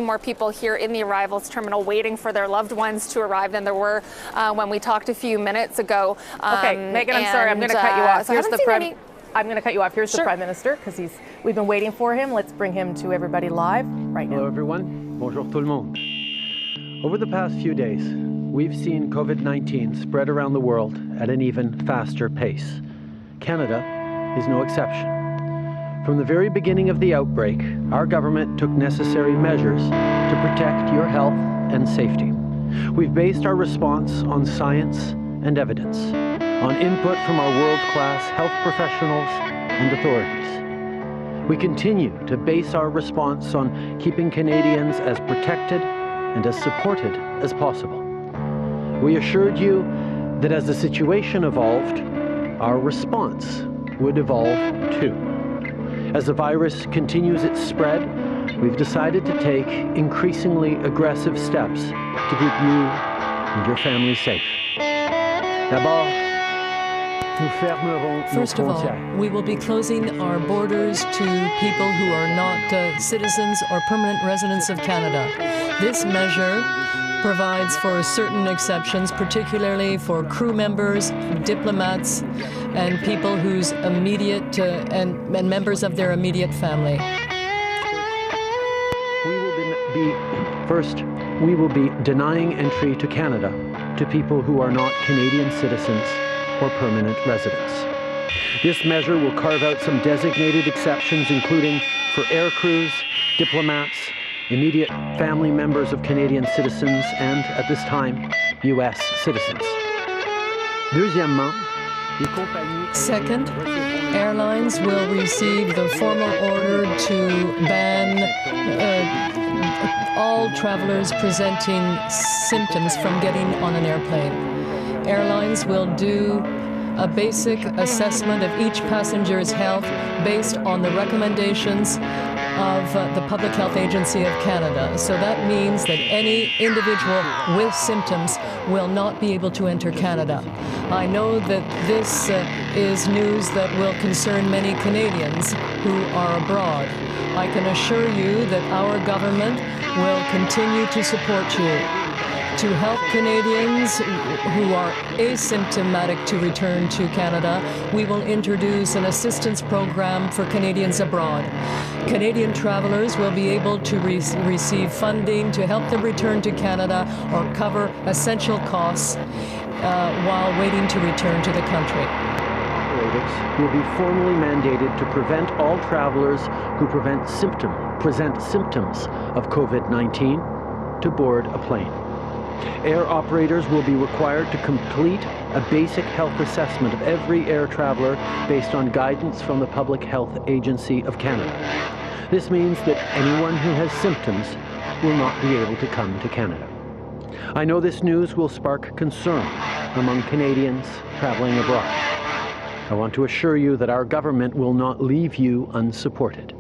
more people here in the arrivals terminal waiting for their loved ones to arrive than there were when we talked a few minutes ago. Okay, Megan, I'm sorry, I'm going to cut you off. So I'm going to cut you off. Here's the Prime Minister, because we've been waiting for him. Let's bring him to everybody live right now. Hello, everyone. Bonjour tout le monde. Over the past few days, we've seen COVID-19 spread around the world at an even faster pace. Canada is no exception. From the very beginning of the outbreak, our government took necessary measures to protect your health and safety. We've based our response on science and evidence, on input from our world-class health professionals and authorities. We continue to base our response on keeping Canadians as protected and as supported as possible. We assured you that as the situation evolved, our response would evolve too. As the virus continues its spread, we've decided to take increasingly aggressive steps to keep you and your family safe. D'abord, nous fermerons nos First of all, frontières. we will be closing our borders to people who are not citizens or permanent residents of Canada. This measure provides for certain exceptions, particularly for crew members, diplomats, and people whose immediate and members of their immediate family. We will be denying entry to Canada to people who are not Canadian citizens or permanent residents. This measure will carve out some designated exceptions, including for air crews, diplomats, immediate family members of Canadian citizens, and, at this time, U.S. citizens. Deuxièmement, les compagnies... Second, airlines will receive the formal order to ban all travelers presenting symptoms from getting on an airplane. Airlines will do a basic assessment of each passenger's health based on the recommendations of the Public Health Agency of Canada. So that means that any individual with symptoms will not be able to enter Canada. I know that this is news that will concern many Canadians who are abroad. I can assure you that our government will continue to support you. To help Canadians who are asymptomatic to return to Canada, we will introduce an assistance program for Canadians abroad. Canadian travelers will be able to receive funding to help them return to Canada or cover essential costs while waiting to return to the country. Operators will be formally mandated to prevent all travelers who present symptoms of COVID-19 to board a plane. Air operators will be required to complete a basic health assessment of every air traveler based on guidance from the Public Health Agency of Canada. This means that anyone who has symptoms will not be able to come to Canada. I know this news will spark concern among Canadians traveling abroad. I want to assure you that our government will not leave you unsupported.